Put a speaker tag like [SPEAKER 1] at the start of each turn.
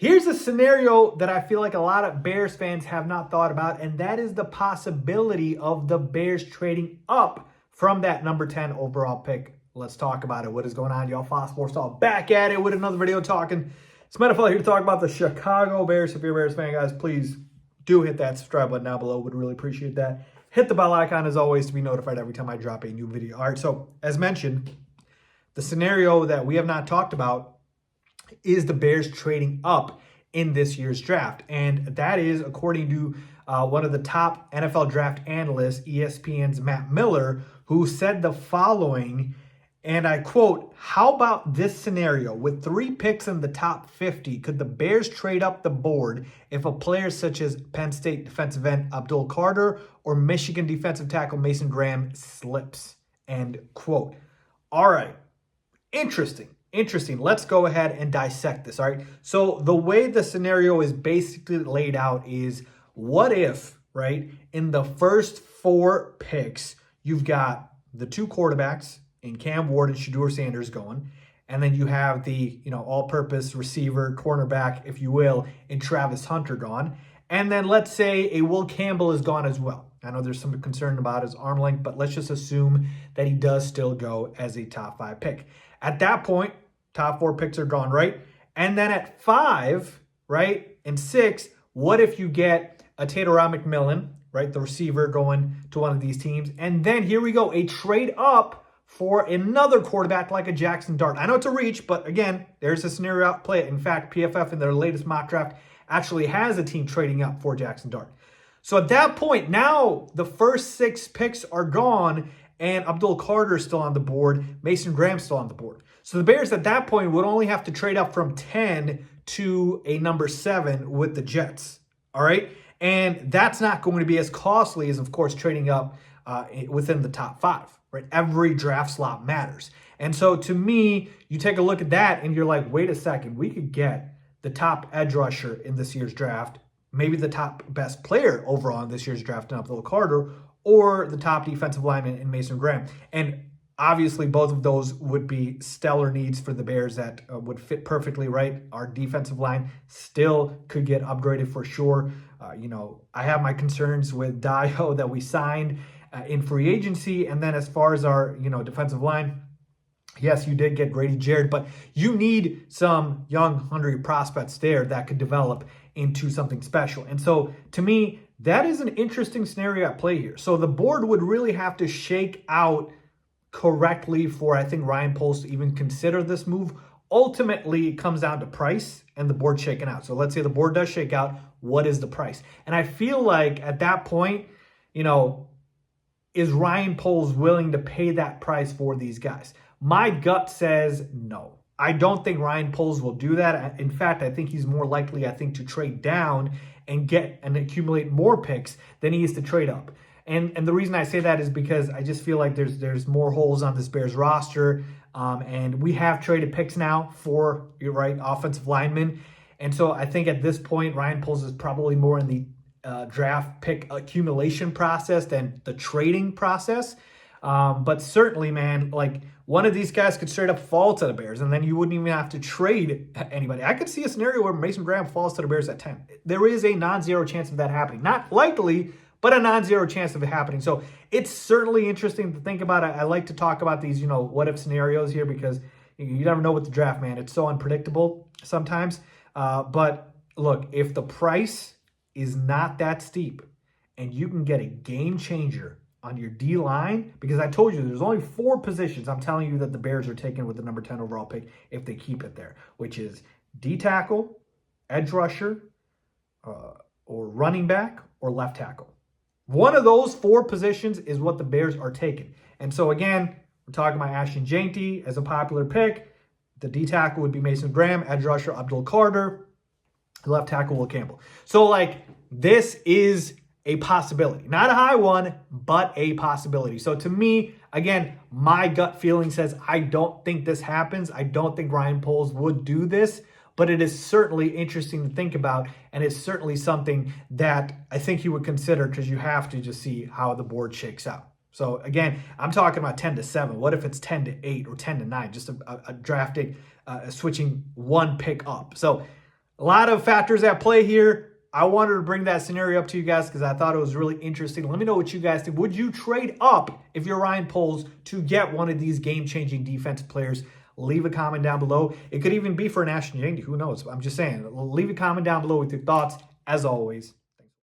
[SPEAKER 1] Here's a scenario that I feel like a lot of Bears fans have not thought about, and that is the possibility of the Bears trading up from that number 10 overall pick. Let's talk about it. What is going on, y'all? Fox Sports Talk back at it with another video talking. It's Metafella here to talk about the Chicago Bears. If you're a Bears fan, guys, please do hit that subscribe button down below. Would really appreciate that. Hit the bell icon, as always, to be notified every time I drop a new video. All right, so as mentioned, the scenario that we have not talked about is the Bears trading up in this year's draft. And that is according to one of the top NFL draft analysts, ESPN's Matt Miller, who said the following, and I quote, "How about this scenario? With 3 picks in the top 50, could the Bears trade up the board if a player such as Penn State defensive end Abdul Carter or Michigan defensive tackle Mason Graham slips?" End quote. All right. Interesting. Let's go ahead and dissect this, all right? So the way the scenario is basically laid out is, what if, right, in the first 4 picks, you've got the 2 quarterbacks in Cam Ward and Shedeur Sanders going, and then you have the, all-purpose receiver, cornerback, if you will, in Travis Hunter gone, and then let's say a Will Campbell is gone as well. I know there's some concern about his arm length, but let's just assume that he does still go as a top 5 pick. At that point, top 4 picks are gone, right? And then at 5, right, and 6, what if you get a Taterod McMillan, right, the receiver going to one of these teams? And then here we go, a trade up for another quarterback like a Jackson Dart. I know it's a reach, but again, there's a scenario out play. In fact, PFF in their latest mock draft actually has a team trading up for Jackson Dart. So at that point, now the first 6 picks are gone, and Abdul Carter is still on the board, Mason Graham still on the board. So the Bears at that point would only have to trade up from 10 to a number 7 with the Jets, all right? And that's not going to be as costly as, of course, trading up within the top 5, right? Every draft slot matters. And so to me, you take a look at that and you're like, wait a second, we could get the top edge rusher in this year's draft, maybe the top best player overall in this year's draft in Abdul Carter, or the top defensive lineman in Mason Graham. And obviously, both of those would be stellar needs for the Bears that would fit perfectly, right? Our defensive line still could get upgraded for sure. I have my concerns with Dio that we signed in free agency. And then as far as our, defensive line, yes, you did get Grady Jarrett, but you need some young, hungry prospects there that could develop into something special. And so to me, that is an interesting scenario at play here. So the board would really have to shake out correctly for, I think, Ryan Poles to even consider this move. Ultimately, it comes down to price and the board shaking out. So let's say the board does shake out. What is the price? And I feel like at that point, is Ryan Poles willing to pay that price for these guys? My gut says no. I don't think Ryan Poles will do that. In fact, I think he's more likely, to trade down and get and accumulate more picks than he is to trade up. And the reason I say that is because I just feel like there's more holes on this Bears roster. And we have traded picks now for, offensive linemen. And so I think at this point, Ryan Poles is probably more in the draft pick accumulation process than the trading process. But certainly, man, one of these guys could straight up fall to the Bears, and then you wouldn't even have to trade anybody. I could see a scenario where Mason Graham falls to the Bears at 10. There is a non-zero chance of that happening. Not likely, but a non-zero chance of it happening. So it's certainly interesting to think about. I like to talk about these, what-if scenarios here because you never know with the draft, man. It's so unpredictable sometimes. But look, if the price is not that steep and you can get a game changer on your D-line, because I told you there's only 4 positions I'm telling you that the Bears are taking with the number 10 overall pick if they keep it there, which is D-tackle, edge rusher, or running back, or left tackle. One of those 4 positions is what the Bears are taking. And so again, we're talking about Ashton Jeanty as a popular pick. The D-tackle would be Mason Graham, edge rusher Abdul Carter, left tackle Will Campbell. So this is a possibility. Not a high one, but a possibility. So to me, again, my gut feeling says I don't think this happens. I don't think Ryan Poles would do this, but it is certainly interesting to think about, and it's certainly something that I think he would consider because you have to just see how the board shakes out. So again, I'm talking about 10 to 7. What if it's 10 to 8 or 10 to 9? Just a drafting, switching one pick up. So A lot of factors at play here. I wanted to bring that scenario up to you guys because I thought it was really interesting. Let me know what you guys think. Would you trade up if you're Ryan Poles to get one of these game-changing defensive players? Leave a comment down below. It could even be for an Ashton Yandy. Who knows? I'm just saying. Leave a comment down below with your thoughts, as always.